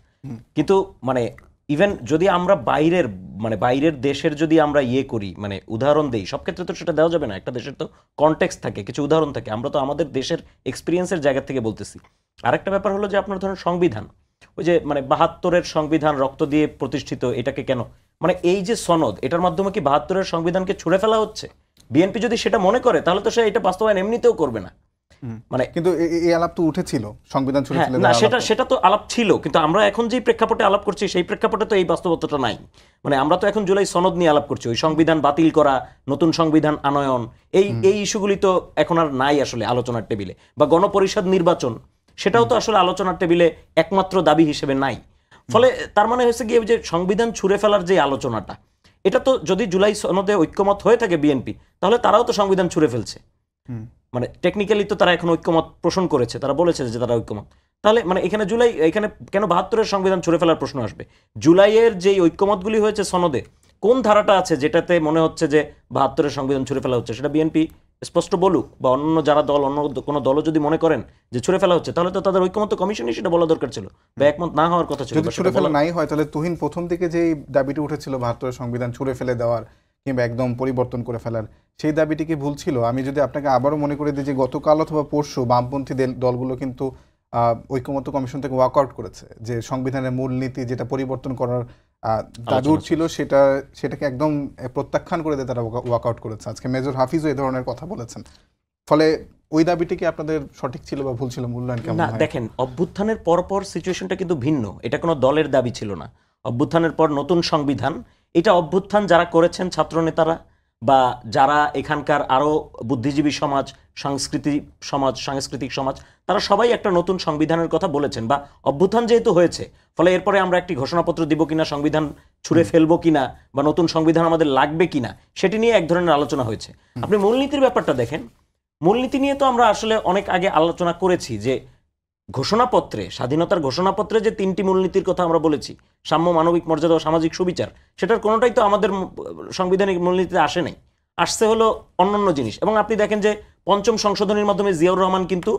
কিন্তু মানে ইভেন যদি আমরা বাইরের দেশের যদি আমরা করি, মানে উদাহরণ দেই, সব ক্ষেত্রে তো সেটা দেওয়া যাবে না। একটা দেশের তো কনটেক্সট থাকে, কিছু উদাহরণ থাকে। আমরা তো আমাদের দেশের এক্সপিরিয়েন্সের জায়গা থেকে বলতেছি। আরেকটা ব্যাপার হলো যে আপনার ধরেন সংবিধান, ওই যে 72-এর সংবিধান রক্ত দিয়ে প্রতিষ্ঠিত, এটাকে কেন মানে এই যে সনদ, এটার মাধ্যমে কি 72-এর সংবিধানকে ছুঁড়ে ফেলা হচ্ছে? বিএনপি যদি সেটা মনে করে তাহলে তো সে এটা বাস্তবায়ন এমনিতেও করবে না। মানে কিন্তু এই আলাপ তো উঠেছিল, সংবিধান ছুঁড়ে ফেলে না, সেটা তো আলাপ ছিল, কিন্তু আমরা এখন যে প্রেক্ষাপটে আলাপ করছি সেই প্রেক্ষাপটে তো এই বাস্তবতাটা নাই। মানে আমরা তো এখন জুলাই সনদ নিয়ে আলাপ করছি, ওই সংবিধান বাতিল করা, নতুন সংবিধান আনয়ন, এই ইস্যুগুলি তো এখন আর নাই আসলে আলোচনার টেবিলে। বা গণপরিষদ নির্বাচন, সেটাও তো আসলে আলোচনার টেবিলে একমাত্র দাবি হিসেবে নাই। ফলে তার মানে হয়েছে গিয়ে যে সংবিধান ছুঁড়ে ফেলার যে আলোচনাটা, এটা তো যদি জুলাই সনদে ঐক্যমত হয়ে থাকে বিএনপি, তাহলে তারাও তো সংবিধান ছুঁড়ে ফেলছে। মানে টেকনিক্যালি তো তারা এখন ঐক্যমত পোষণ করেছে, তারা বলেছে যে তারা ঐক্যমত। তাহলে মানে এখানে কেন 72-এর সংবিধান ছুঁড়ে ফেলার প্রশ্ন আসবে? জুলাইয়ের যেই ঐক্যমতগুলি হয়েছে সনদে, কোন ধারাটা আছে যেটাতে মনে হচ্ছে যে 72-এর সংবিধান ছুঁড়ে ফেলা হচ্ছে? সেটা বিএনপি স্পষ্ট বলুক, বা অন্য যারা দল, অন্য কোনো দলও যদি মনে করেন যে ছুঁড়ে ফেলা হচ্ছে, তাহলে তো তাদের ঐক্যমত কমিশনই সেটা বলা দরকার ছিল, বা একমত না হওয়ার কথা ছিল। যদি ছুঁড়ে ফেলা নাই হয়, তাহলে তুহিন প্রথম দিকে যে দাবিটি উঠেছিল 72-এর সংবিধান ছুঁড়ে ফেলে দেওয়ার, কিংবা একদম পরিবর্তন করে ফেলার, সেই দাবিটি কি ভুল ছিল? আমি যদি আপনাকে আবারও মনে করে দিই যে গতকাল অথবা পরশু বামপন্থী দলগুলো কিন্তু ঐকমত্য কমিশন থেকে ওয়াকআউট করেছে, যে সংবিধানের মূলনীতি যেটা পরিবর্তন করার দাবি উঠছিল সেটাকে একদম প্রত্যাখ্যান করে দিয়ে তারা ওয়াকআউট করেছে। আজকে মেজর হাফিজও এই ধরনের কথা বলেছেন। ফলে ওই দাবিটি কি আপনাদের সঠিক ছিল বা ভুল ছিল, মূল্যায়ন কেমন না, হয়? দেখেন, অভ্যুত্থানের পরপর সিচুয়েশনটা কিন্তু ভিন্ন। এটা কোনো দলের দাবি ছিল না। অভ্যুত্থানের পর নতুন সংবিধান, এটা অভ্যুত্থান যারা করেছেন ছাত্র নেতারা বা যারা এখানকার আরো বুদ্ধিজীবী সমাজ, সাংস্কৃতিক সমাজ, তারা সবাই একটা নতুন সংবিধানের কথা বলেছেন। বা অভ্যুত্থান যেহেতু হয়েছে, ফলে এরপরে আমরা একটি ঘোষণাপত্র দিব কিনা, সংবিধান ছুঁড়ে ফেলবো কিনা, বা নতুন সংবিধান আমাদের লাগবে কিনা, সেটি নিয়ে এক ধরনের আলোচনা হয়েছে। আপনি মূলনীতির ব্যাপারটা দেখেন, মূলনীতি নিয়ে তো আমরা আসলে অনেক আগে আলোচনা করেছি যে ঘোষণাপত্রে, স্বাধীনতার ঘোষণাপত্রে যে 3টি মূলনীতির কথা আমরা বলেছি, সাম্য, মানবিক মর্যাদা ও সামাজিক সুবিচার, সেটার কোনোটাই তো আমাদের সাংবিধানিক মূলনীতিতে আসে নাই। আসছে হলো অন্যান্য জিনিস। এবং আপনি দেখেন যে 5ম সংশোধনীর মাধ্যমে জিয়াউর রহমান কিন্তু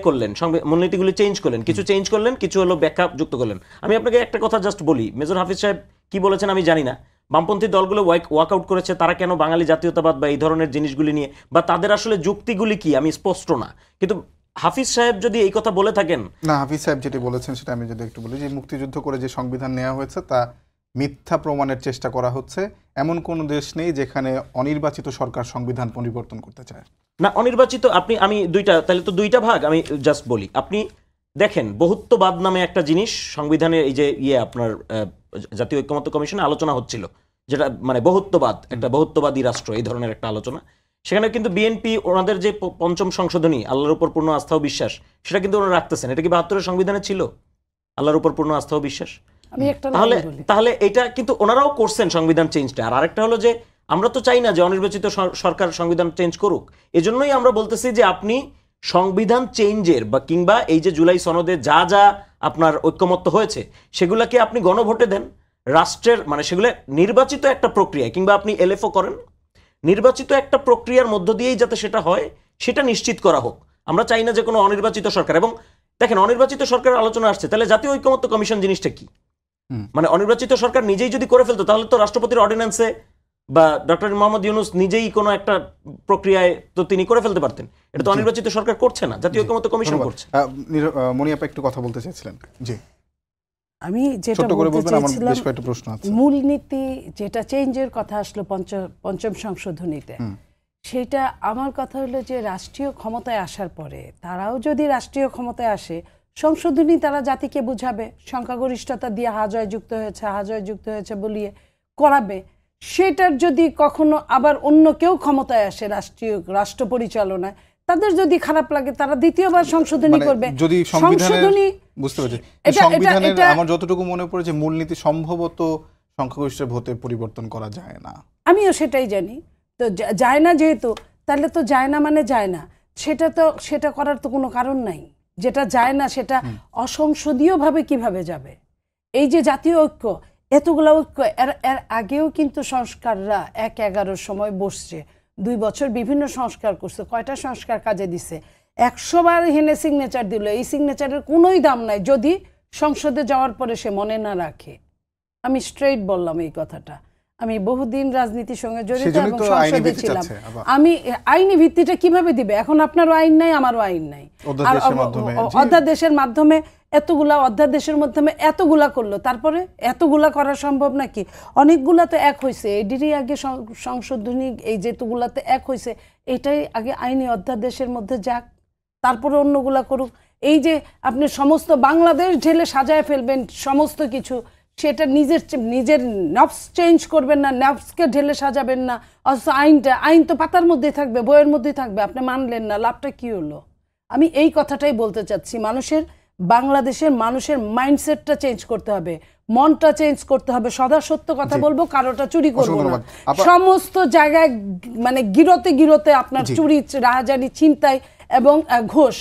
করলেন, মূলনীতিগুলি চেঞ্জ করলেন, কিছু চেঞ্জ করলেন, কিছু হলো ব্যাখ্যা যুক্ত করলেন। আমি আপনাকে একটা কথা জাস্ট বলি, মেজর হাফিজ সাহেব কি বলেছেন আমি জানি না। বামপন্থী দলগুলো ওয়াকআউট করেছে, তারা কেন বাঙালি জাতীয়তাবাদ বা এই ধরনের জিনিসগুলি নিয়ে, বা তাদের আসলে যুক্তিগুলি কি, আমি স্পষ্ট না। কিন্তু হাফিজ সাহেব যদি এই কথা বলে থাকেন, না, হাফিজ সাহেব যেটি বলেছেন সেটা আমি যদি একটু বলি, যে মুক্তিযুদ্ধ করে যে সংবিধান নেওয়া হয়েছে তা মিথ্যা প্রমাণের চেষ্টা করা হচ্ছে। এমন কোনো দেশ নেই যেখানে অনির্বাচিত সরকার সংবিধান পরিবর্তন করতে চায় না, অনির্বাচিত আমি তাহলে তো দুইটা ভাগ আমি জাস্ট বলি। আপনি দেখেন, বহুত্ববাদ নামে একটা জিনিস সংবিধানে, এই যে আপনার জাতীয় ঐকমত্য কমিশনে আলোচনা হচ্ছিল, যেটা মানে বহুত্ববাদ, একটা বহুত্ববাদী রাষ্ট্র, এই ধরনের একটা আলোচনা। সেখানে কিন্তু বিএনপি ওনাদের যে 5ম সংশোধনী, আল্লাহর উপর পূর্ণ আস্থা ও বিশ্বাস, সেটা কিন্তু ওনারা রাখতেছেন। এটা কি 72-এর সংবিধানে ছিল, আল্লাহর উপর পূর্ণ আস্থা ও বিশ্বাস? আমি একটা তাহলে এটা কিন্তু ওনারাও করছেন সংবিধান চেঞ্জটা। আর আরেকটা হলো যে আমরা তো চাই না যে অনির্বাচিত সরকার সংবিধান চেঞ্জ করুক। এজন্যই আমরা বলতেছি যে আপনি সংবিধান চেঞ্জের বা কিংবা এই যে জুলাই সনদে যা যা আপনার ঐক্যমত্য হয়েছে, সেগুলাকে আপনি গণভোটে দেন। রাষ্ট্রের মানে সেগুলো নির্বাচিত একটা প্রক্রিয়া, কিংবা আপনি এলএফও করেন, নির্বাচিত একটা প্রক্রিয়ার মধ্য দিয়েই যাতে সেটা হয়, সেটা নিশ্চিত করা হোক। আমরা চাই না যে কোনো অনির্বাচিত সরকার। এবং দেখেন, অনির্বাচিত সরকারের আলোচনা আসছে, তাহলে জাতীয় ঐক্যমত্য কমিশন জিনিসটা কি? মানে অনির্বাচিত সরকার নিজেই যদি করে ফেলতো, তাহলে তো রাষ্ট্রপতির অর্ডিন্যান্সে বা ডক্টর মোহাম্মদ ইউনূস নিজেই কোনো একটা প্রক্রিয়ায় তো তিনি করে ফেলতে পারতেন। এটা তো অনির্বাচিত সরকার করছে না, জাতীয় ঐক্যমত্য কমিশন করছে। মনিয়াপা একটু কথা বলতে চাইছিলেন? জি, আমি যেটা বলতে চাইছিলাম, বেশ কয়েকটা প্রশ্ন আছে। মূলনীতি যেটা চেঞ্জের কথা আসলো 5ম সংশোধনীতে, সেটা আমার কথা হলো যে রাষ্ট্রীয় ক্ষমতায় আসার পরে তারাও যদি রাষ্ট্রীয় ক্ষমতায় আসে, সংশোধনী তারা জাতিকে বুঝাবে, সংখ্যাগরিষ্ঠতা দিয়ে হাজয় যুক্ত হয়েছে বলিয়ে করাবে। সেটার যদি কখনো আবার অন্য কেউ ক্ষমতায় আসে রাষ্ট্র পরিচালনায়, তাদের যদি খারাপ লাগে, তারা দ্বিতীয়বার সংশোধনী করবে। যদি সংশোধনী, বুঝতে পারছি, সংবিধানের আমার যতটুকু মনে পড়ে যে মূলনীতি সম্ভবত সংখ্যাগরিষ্ঠের ভোটে পরিবর্তন করা যায় না। আমিও সেটাই জানি। তো যায় না যেহেতু, তাহলে তো যায় না মানে যায় না, সেটা করার তো কোনো কারণ নাই। যেটা যায় না সেটা অসংসদীয়ভাবে কিভাবে যাবে? এই যে জাতীয় ঐক্য, এতগুলো ঐক্য, এর আগেও কিন্তু সংস্কাররা 1/11 সময় বসছে, 2 বছর বিভিন্ন সংস্কার করছে। কয়টা সংস্কার কাজে দিছে? 100 বার হেনে সিগনেচার দিল, এই সিগনেচারের কোনোই দাম নাই যদি সংসদে যাওয়ার পরে সে মনে না রাখে। আমি স্ট্রেইট বললাম এই কথাটা। আমি বহুদিন রাজনীতির সঙ্গে জড়িত এবং সংসদে ছিলাম। আমি আইনি ভিত্তিটা কিভাবে দিবে? এখন আপনারও আইন নাই, আমারও আইন নাই। আর অধ্যাদেশের মাধ্যমে অধ্যাদেশের মাধ্যমে এতগুলা করলো, তারপরে এতগুলা করা সম্ভব নাকি? অনেকগুলা তো এক হয়েছে, এদেরই আগে সংশোধনী, এই যেগুলাতে এক হয়েছে, এটাই আগে আইনি অধ্যাদেশের মধ্যে যাক, তারপরে অন্যগুলা করুক। এই যে আপনি সমস্ত বাংলাদেশ ঢেলে সাজায় ফেলবেন সমস্ত কিছু, সেটা নিজের নফস চেঞ্জ করবেন না, নফসকে ঢেলে সাজাবেন না। অথচ আইন তো পাতার মধ্যেই থাকবে, বইয়ের মধ্যেই থাকবে, আপনি মানলেন না, লাভটা কি হলো? আমি এই কথাটাই বলতে চাচ্ছি। বাংলাদেশের মানুষের মাইন্ডসেটটা চেঞ্জ করতে হবে, মনটা চেঞ্জ করতে হবে। সদা সত্য কথা বলবো, কারোটা চুরি করবো না। সমস্ত জায়গায় মানে গিরতে আপনার চুরি, রাহাজানি, ছিনতাই এবং ঘোষ,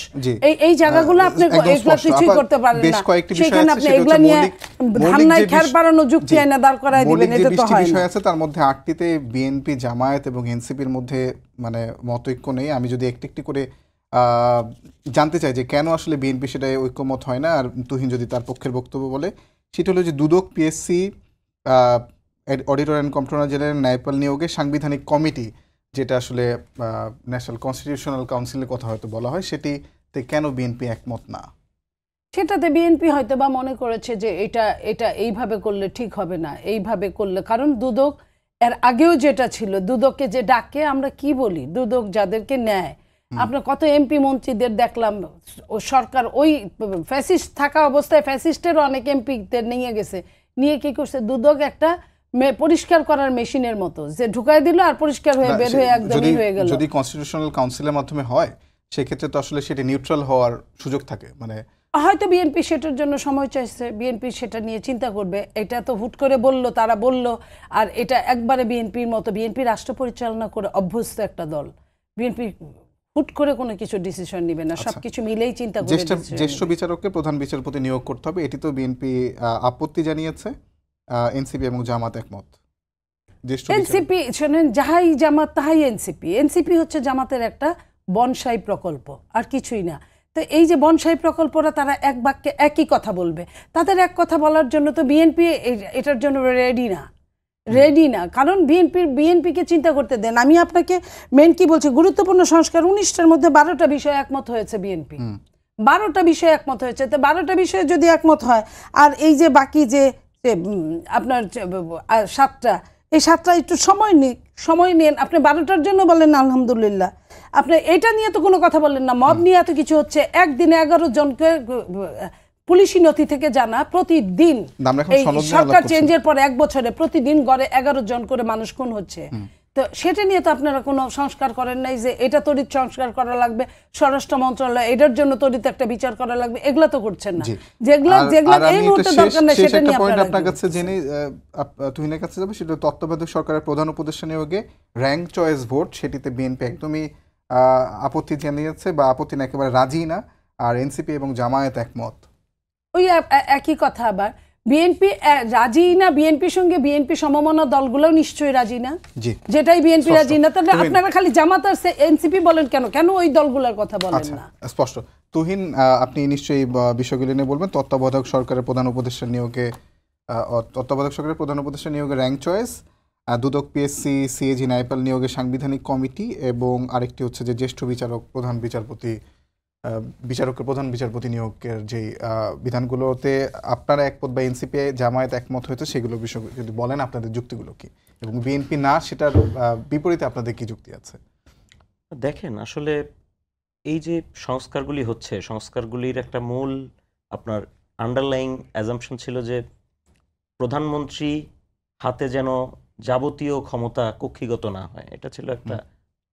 এই জায়গাগুলো আপনি এগুলা কিছুই করতে পারেন না। সেখানে আপনি এগুলা নিয়ে ধান্নায় খের পাড়ানো যুক্তি আইনা দাঁড় করায় দিবেন, এটা তো হয় না। তার মধ্যে 8টিতে বিএনপি, জামায়াত এবং এনসিপির মধ্যে মানে মতৈক্য নেই। আমি যদি একটি করে জানতে চাই যে কেন আসলে বিএনপি সেটা ঐক্যমত হয় না, আর তুহিন যদি তার পক্ষের বক্তব্য বলে, সেটা হলো যে Dudok, PSC auditor and controller general ন্যায়পাল নিয়োগে সাংবিধানিক কমিটি, যেটা আসলে ন্যাশনাল কনস্টিটিউশনাল কাউন্সিলের কথা হয়তো বলা হয়, সেটিতে কেন বিএনপি একমত না? সেটাতে বিএনপি হয়তো বা মনে করেছে যে এটা এটা এইভাবে করলে ঠিক হবে না, এইভাবে করলে, কারণ দুদক এর আগেও যেটা ছিল, দুদককে যে ডাকে আমরা কি বলি, দুদক যাদেরকে নেয়, আপনার কত এমপি মন্ত্রীদের দেখলাম ও সরকার ওই ফ্যাসিস্ট থাকা অবস্থায় ফ্যাসিস্টেরও অনেক এমপিদের নিয়ে গেছে, নিয়ে কি করছে, দুদক একটা পরিষ্কার করার মেশিনের মতো যে ঢুকাই দিল আর পরিষ্কার হয়ে বের হয়ে একদমই হয়ে গেল। যদি কনস্টিটিউশনাল কাউন্সিলের মাধ্যমে হয় সেক্ষেত্রে তো আসলে সেটি নিউট্রাল হওয়ার সুযোগ থাকে, মানে হয়তো বিএনপি সেটার জন্য সময় চাইছে, বিএনপি সেটা নিয়ে চিন্তা করবে। এটা তো হুট করে বলল, তারা বলল, আর এটা একবারে বিএনপির মতো, বিএনপি রাষ্ট্র পরিচালনা করে অভ্যস্ত একটা দল, বিএনপি হুট করে কোনো কিছু ডিসিশন নেবে না, সবকিছু মিলেই চিন্তা করে জ্যেষ্ঠ বিচারককে প্রধান বিচারপতি নিয়োগ করতে হবে, এটি তো বিএনপি আপত্তি জানিয়েছে, এনসিপি এবং জামাত একমত। এনসিপি শোনেন, যাহাই জামাত তাহাই এনসিপি, এনসিপি হচ্ছে জামাতের একটা বনসাই প্রকল্প, আর কিছুই না। তো এই যে বনসাই প্রকল্পরা তারা এক বাক্যে একই কথা বলবে, তাদের এক কথা বলার জন্য তো বিএনপি এটার জন্য রেডি না, কারণ বিএনপিকে চিন্তা করতে দেন। আমি আপনাকে মেন কি বলছি, গুরুত্বপূর্ণ সংস্কার 19টার মধ্যে 12টা বিষয় একমত হয়েছে বিএনপি, 12টা বিষয় একমত হয়েছে। তো 12টা বিষয়ে যদি একমত হয়, আর এই যে বাকি যে আপনার 7টা, এই 7টা একটু সময় নিন। আপনি 12টার জন্য বলেন আলহামদুলিল্লাহ, আপনি এটা নিয়ে তো কোনো কথা বললেন না। মব নিয়ে এত কিছু হচ্ছে, একদিনে 11 জনকে পুলিশি নথি থেকে জানা, প্রতিদিন এই সরকার চেঞ্জের পর 1 বছরে প্রতিদিন গড়ে 11 জন করে মানুষ খুন হচ্ছে। তো সেটা নিয়ে তো আপনারা কোনো সংস্কার করেন নাই যে এটা তড়িৎ সংস্কার করা লাগবে, স্বরাষ্ট্র মন্ত্রণালয় এটার জন্য তড়িৎ একটা বিচার করা লাগবে, এগুলা তো করছেন না। যেগুলা এই মুহূর্তে দরকার না সেটা নিয়ে আপনারা আপনার কাছে জেনে তুহিনের কাছে যাবে, সেটা তত্ত্বাবধায়ক সরকারের প্রধান উপদেষ্টা নিয়োগে র্যাঙ্ক চয়েস ভোট, সেটিতে বিএনপি একদমই আপত্তি জানিয়েছে বা আপত্তি না, একেবারে রাজি না, আর এনসিপি এবং জামায়াত একমত। ওই একই কথা, আবার বিএনপি রাজি না, বিএনপির সঙ্গে বিএনপি সমমনা দলগুলোও নিশ্চয়ই রাজি না, যেটাই বিএনপি রাজি না, তাহলে আপনারা খালি জামাত আর এনসিপি বলেন কেন ওই দলগুলোর কথা বলেন না? স্পষ্ট। তুহিন, আপনি নিশ্চয়ই বিষয়গুলি নিয়ে বলবেন। তত্ত্বাবধায়ক সরকারের প্রধান উপদেষ্টা নিয়োগে র্যাঙ্ক চয়েস, দুদক পিএসসি সিএজি ন্যায়পাল নিয়োগে সাংবিধানিক কমিটি, এবং আরেকটি হচ্ছে যে জ্যেষ্ঠ বিচারকের প্রধান বিচারপতি নিয়োগের যেই বিধানগুলোতে আপনারা একমত বা এনসিপি জামায়াত একমত হয়েছে, সেগুলো বিষয় যদি বলেন আপনাদের যুক্তিগুলো কি, এবং বিএনপি না সেটার বিপরীতে আপনাদের কি যুক্তি আছে? দেখেন, আসলে এই যে সংস্কারগুলি হচ্ছে, সংস্কারগুলির একটা মূল আপনার আন্ডারলাইং অ্যাজাম্পশন ছিল যে প্রধানমন্ত্রী হাতে যেন যাবতীয় ক্ষমতা কক্ষিগত না হয়, এটা ছিল একটা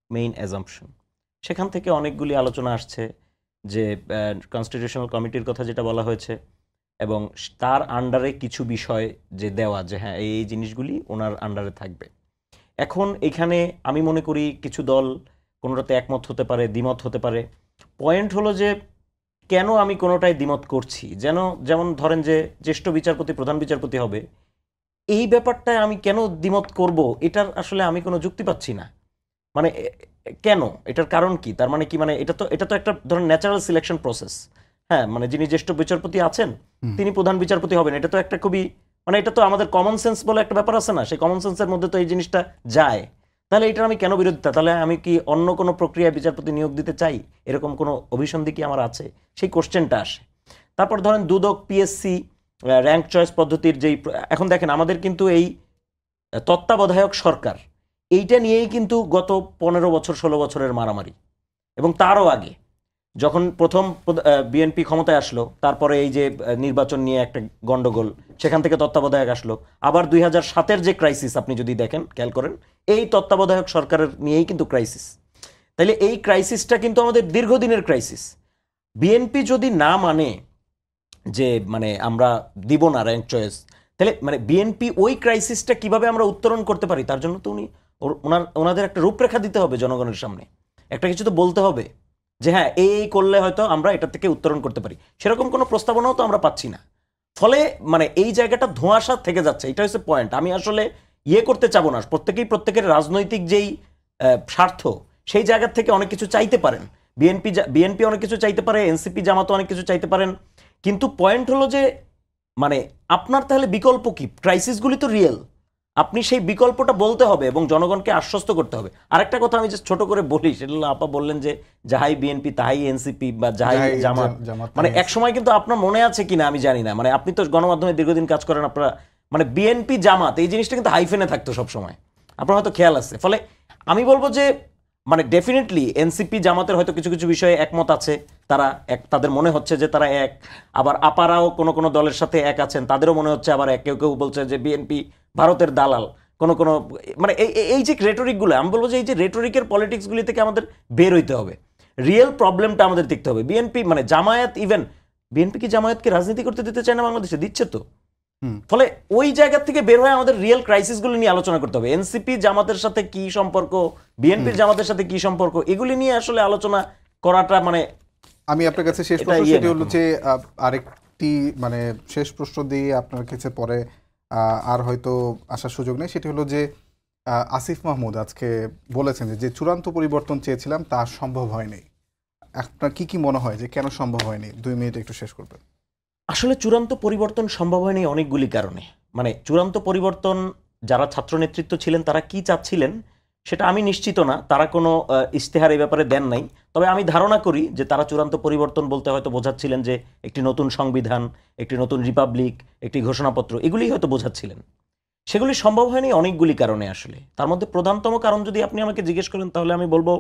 মেইন অ্যাজাম্পশন। সেখান থেকে অনেকগুলি আলোচনা আসছে যে কনস্টিটিউশনাল কমিটির কথা যেটা বলা হয়েছে, এবং তার আন্ডারে কিছু বিষয় যে দেওয়া, যে হ্যাঁ এই জিনিসগুলি ওনার আন্ডারে থাকবে। এখন এখানে আমি মনে করি কিছু দল কোনোটাতে একমত হতে পারে, দ্বিমত হতে পারে। পয়েন্ট হলো যে কেন আমি কোনোটাই দ্বিমত করছি, যেমন ধরেন যে জ্যেষ্ঠ বিচারপতি প্রধান বিচারপতি হবে, এই ব্যাপারটায় আমি কেন দ্বিমত করব, এটার আসলে আমি কোনো যুক্তি পাচ্ছি না। মানে কেন, এটার কারণ কি? তার মানে কি, মানে এটা তো একটা ধরেন ন্যাচারাল সিলেকশন প্রসেস। হ্যাঁ, মানে যিনি জ্যেষ্ঠ বিচারপতি আছেন তিনি প্রধান বিচারপতি হবেন, এটা তো একটা খুবই, মানে এটা তো আমাদের কমন সেন্স বলে একটা ব্যাপার আছে না, সেই কমন সেন্সের মধ্যে তো এই জিনিসটা যায়। তাহলে এটার আমি কেন বিরোধিতা? তাহলে আমি কি অন্য কোনো প্রক্রিয়ায় বিচারপতি নিয়োগ দিতে চাই, এরকম কোনো অভিসন্ধি কি আমার আছে? সেই কোশ্চেনটা আসে। তারপর ধরেন দুদক পিএসসি র্যাঙ্ক চয়েস পদ্ধতির যেই, এখন দেখেন আমাদের কিন্তু এই তত্ত্বাবধায়ক সরকার, এইটা নিয়েই কিন্তু গত 15 বছর 16 বছরের মারামারি, এবং তারও আগে যখন প্রথম বিএনপি ক্ষমতায় আসলো, তারপরে এই যে নির্বাচন নিয়ে একটা গন্ডগোল, সেখান থেকে তত্ত্বাবধায়ক আসলো, আবার 2007-এর যে ক্রাইসিস আপনি যদি দেখেন, খেয়াল করেন, এই তত্ত্বাবধায়ক সরকারের নিয়েই কিন্তু ক্রাইসিস। তাইলে এই ক্রাইসিসটা কিন্তু আমাদের দীর্ঘদিনের ক্রাইসিস। বিএনপি যদি না মানে যে মানে আমরা দিব না র্যাঙ্ক চয়েস, তাহলে মানে বিএনপি ওই ক্রাইসিসটা কিভাবে আমরা উত্তরণ করতে পারি, তার জন্য তো ওনাদের একটা রূপরেখা দিতে হবে জনগণের সামনে, একটা কিছু তো বলতে হবে যে হ্যাঁ এই করলে হয়তো আমরা এটা থেকে উত্তরণ করতে পারি। সেরকম কোনো প্রস্তাবনাও তো আমরা পাচ্ছি না। ফলে মানে এই জায়গাটা ধোঁয়াশা থেকে যাচ্ছে, এটা হচ্ছে পয়েন্ট। আমি আসলে করতে চাবো না, প্রত্যেকের রাজনৈতিক যেই স্বার্থ, সেই জায়গা থেকে অনেক কিছু চাইতে পারেন, বিএনপি অনেক কিছু চাইতে পারে, এনসিপি জামাত অনেক কিছু চাইতে পারেন, কিন্তু পয়েন্ট হলো যে মানে আপনার তাহলে বিকল্প কি? ক্রাইসিসগুলি তো রিয়েল, আপনি সেই বিকল্পটা বলতে হবে এবং জনগণকে আশ্বস্ত করতে হবে। আরেকটা কথা আমি যে ছোট করে বলি, সেটা হলো আপা বললেন যে যাহাই বিএনপি তাহাই এনসিপি বা যাহাই জামাত, মানে এক সময় কিন্তু আপনার মনে আছে কিনা আমি জানি না, মানে আপনি তো গণমাধ্যমে দীর্ঘদিন কাজ করেন, আপনারা মানে বিএনপি জামাত এই জিনিসটা কিন্তু হাইফেনে থাকতো সবসময়, আপনার হয়তো খেয়াল আছে। ফলে আমি বলবো যে মানে ডেফিনেটলি এনসিপি জামাতের হয়তো কিছু কিছু বিষয়ে একমত আছে, তারা তাদের মনে হচ্ছে যে তারা এক, আবার আপারাও কোনো কোনো দলের সাথে এক আছেন, তাদেরও মনে হচ্ছে আবার এক, কেউ কেউ বলছে যে বিএনপি ভারতের দালাল, কোনো কোনো মানে এই যে রেটরিকগুলো, আমি বলবো যে এই যে রেটরিকের পলিটিক্সগুলি থেকে আমাদের বের হইতে হবে, রিয়েল প্রবলেমটা আমাদের দেখতে হবে। বিএনপি মানে জামায়াত, ইভেন বিএনপি কি জামায়াতকে রাজনীতি করতে দিতে চায় না বাংলাদেশে? দিচ্ছে তো। ফলে ওই জায়গা থেকে বের হয়ে আমাদের রিয়েল ক্রাইসিসগুলো নিয়ে আলোচনা করতে হবে। এনসিপি জামাতের সাথে কি সম্পর্ক, বিএনপির জামাতের সাথে কি সম্পর্ক, এগুলি নিয়ে আসলে আলোচনা করাটা মানে আমি আপনার কাছে শেষ প্রশ্ন সেটি হলো যে আরেকটি মানে শেষ প্রশ্ন দিয়ে আপনার কাছে পরে আর হয়তো আসার সুযোগ নেই, সেটি হলো যে আসিফ মাহমুদ আজকে বলেছেন যে চূড়ান্ত পরিবর্তন চেয়েছিলাম তা সম্ভব হয়নি। আপনার কি কি মনে হয় যে কেন সম্ভব হয়নি? 2 মিনিট একটু শেষ করবেন। আসলে চূড়ান্ত পরিবর্তন সম্ভব হয়নি অনেকগুলি কারণে। মানে চূড়ান্ত পরিবর্তন যারা ছাত্র নেতৃত্ব ছিলেন তারা কি চাচ্ছিলেন সেটা আমি নিশ্চিত না, তারা কোনো ইশতেহার এই ব্যাপারে দেন নাই। তবে আমি ধারণা করি যে তারা চূড়ান্ত পরিবর্তন বলতে হয়তো বোঝাচ্ছিলেন যে একটি নতুন সংবিধান, একটি নতুন রিপাবলিক, একটি ঘোষণাপত্র, এগুলিই হয়তো বোঝাচ্ছিলেন। সেগুলি সম্ভব হয়নি অনেকগুলি কারণে। আসলে তার মধ্যে প্রধানতম কারণ যদি আপনি আমাকে জিজ্ঞেস করেন তাহলে আমি বলবো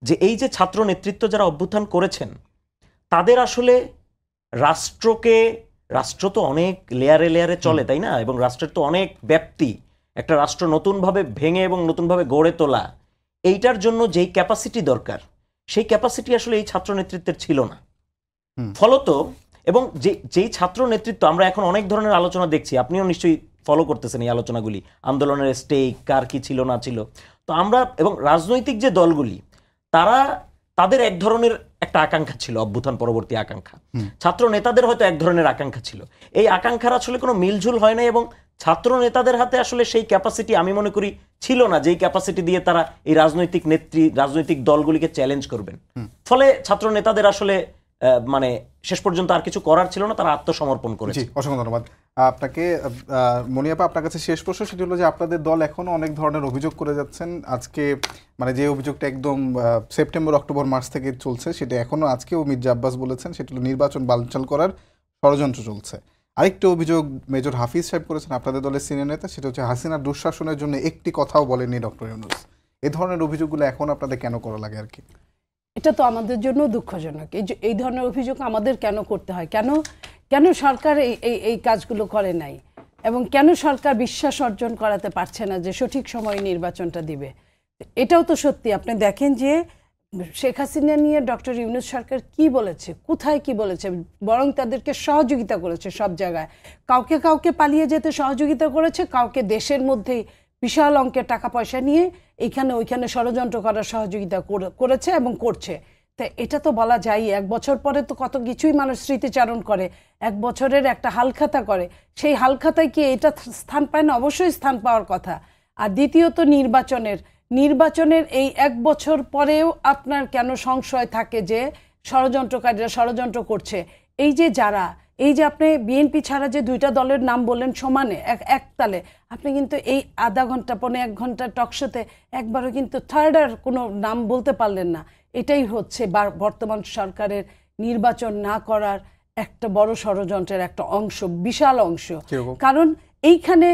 যে এই যে ছাত্র নেতৃত্ব যারা অভ্যুত্থান করেছেন তাদের আসলে রাষ্ট্র তো অনেক লেয়ারে লেয়ারে চলে, তাই না? এবং রাষ্ট্রের তো অনেক ব্যাপ্তি, একটা রাষ্ট্র নতুনভাবে ভেঙে এবং নতুনভাবে গড়ে তোলা, এইটার জন্য যেই ক্যাপাসিটি দরকার সেই ক্যাপাসিটি আসলে এই ছাত্র নেতৃত্বের ছিল না। ফলত এবং যেই ছাত্র নেতৃত্ব আমরা এখন অনেক ধরনের আলোচনা দেখছি, আপনিও নিশ্চয়ই ফলো করতেছেন এই আলোচনাগুলি, আন্দোলনের স্টেক কার কি ছিল না ছিল, তো আমরা এবং রাজনৈতিক যে দলগুলি তাদের এক ধরনের একটা আকাঙ্ক্ষা ছিল, অভ্যুত্থান পরবর্তী আকাঙ্ক্ষা। ছাত্র নেতাদের হয়তো এক ধরনের আকাঙ্ক্ষা ছিল। এই আকাঙ্ক্ষার আসলে কোনো মিলঝুল হয় না এবং ছাত্র নেতাদের হাতে আসলে সেই ক্যাপাসিটি আমি মনে করি ছিল না, যেই ক্যাপাসিটি দিয়ে তারা এই রাজনৈতিক দলগুলিকে চ্যালেঞ্জ করবেন। ফলে ছাত্র নেতাদের আসলে মানে শেষ পর্যন্ত আর কিছু করার ছিল না, তারা আত্মসমর্পণ করেছে। অসংখ্য ধন্যবাদ আপনাকে। মনিয়াপা, আপনার কাছে শেষ প্রশ্ন, সেটি হলো যে আপনাদের দল এখনো অনেক ধরনের অভিযোগ করে যাচ্ছেন। আজকে মানে যে অভিযোগটা একদম সেপ্টেম্বর অক্টোবর মাস থেকে চলছে, সেটা এখনো আজকেও মির্জা আব্বাস বলেছেন, সেটা হলো নির্বাচন বানচাল করার ষড়যন্ত্র চলছে। আরেকটা অভিযোগ মেজর হাফিজ সাহেব করেছেন, আপনাদের দলের সিনিয়র নেতা, সেটা হচ্ছে হাসিনার দুঃশাসনের জন্য একটি কথাও বলেননি ডক্টর ইউনূস। এই ধরনের অভিযোগগুলো এখন আপনাদের কেন করা লাগে আর কি? এটা তো আমাদের জন্য দুঃখজনক। এই ধরনের অভিযোগ আমাদের কেন করতে হয়? কেন সরকার এই কাজগুলো করে নাই এবং কেন সরকার বিশ্বাস অর্জন করাতে পারছে না যে সঠিক সময়ে নির্বাচনটা দিবে? এটাও তো সত্যি। আপনি দেখেন যে শেখ হাসিনা নিয়ে ডক্টর ইউনূস সরকার কি বলেছে, কোথায় কি বলেছে, বরং তাদেরকে সহযোগিতা করেছে সব জায়গায়। কাউকে পালিয়ে যেতে সহযোগিতা করেছে, কাউকে দেশের মধ্যেই বিশাল অঙ্কের টাকা পয়সা নিয়ে ওইখানে ষড়যন্ত্র করার সহযোগিতা করেছে এবং করছে। তা এটা তো বলা যায়, 1 বছর পরে তো কত কিছুই মানুষ স্মৃতিচারণ করে, 1 বছরের একটা হালখাতা করে, সেই হালখাতায় কি এটা স্থান পায় না? অবশ্যই স্থান পাওয়ার কথা। আর দ্বিতীয়ত নির্বাচনের এই 1 বছর পরেও আপনার কেন সংশয় থাকে যে ষড়যন্ত্রকারীরা ষড়যন্ত্র করছে? এই যে আপনি বিএনপি ছাড়া যে 2টা দলের নাম বললেন সমানে এক তালে, আপনি কিন্তু এই আধা ঘন্টা 1 ঘন্টা টকশোতে একবারও কিন্তু থার্ড আর কোনো নাম বলতে পারলেন না। এটাই হচ্ছে বর্তমান সরকারের নির্বাচন না করার একটা বড় ষড়যন্ত্রের একটা অংশ, বিশাল অংশ। কারণ এইখানে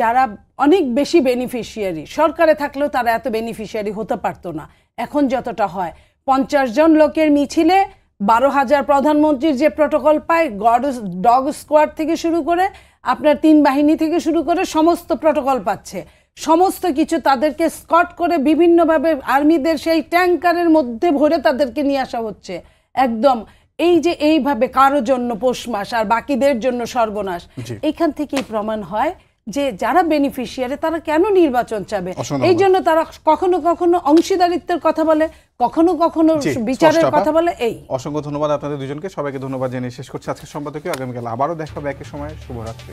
যারা অনেক বেশি বেনিফিশিয়ারি, সরকারে থাকলেও তারা এত বেনিফিশিয়ারি হতে পারতো না এখন যতটা হয়। 50 জন লোকের মিছিলে 12,000 প্রধানমন্ত্রীর যে প্রটোকল পায়, ডগ স্কোয়াড থেকে শুরু করে আপনার 3 বাহিনী থেকে শুরু করে সমস্ত প্রটোকল পাচ্ছে। সমস্ত কিছু তাদেরকে স্কট করে বিভিন্নভাবে আর্মিদের সেই ট্যাঙ্কারের মধ্যে ভরে তাদেরকে নিয়ে আসা হচ্ছে। একদম এইভাবে কারোর জন্য পৌষ মাস আর বাকিদের জন্য সর্বনাশ। এইখান থেকেই প্রমাণ হয় যে যারা বেনিফিশিয়ারি তারা কেন নির্বাচন চাবে। এই জন্য তারা কখনো কখনো অংশীদারিত্বের কথা বলে, কখনো কখনো বিচারের কথা বলে। অসংখ্য ধন্যবাদ আপনাদের দুজনকে। সবাইকে ধন্যবাদ জানিয়ে শেষ করছি আজকের সম্পাদকীয়। আগামীকাল আবারও দেখা হবে একই সময়ে। শুভরাত্রি।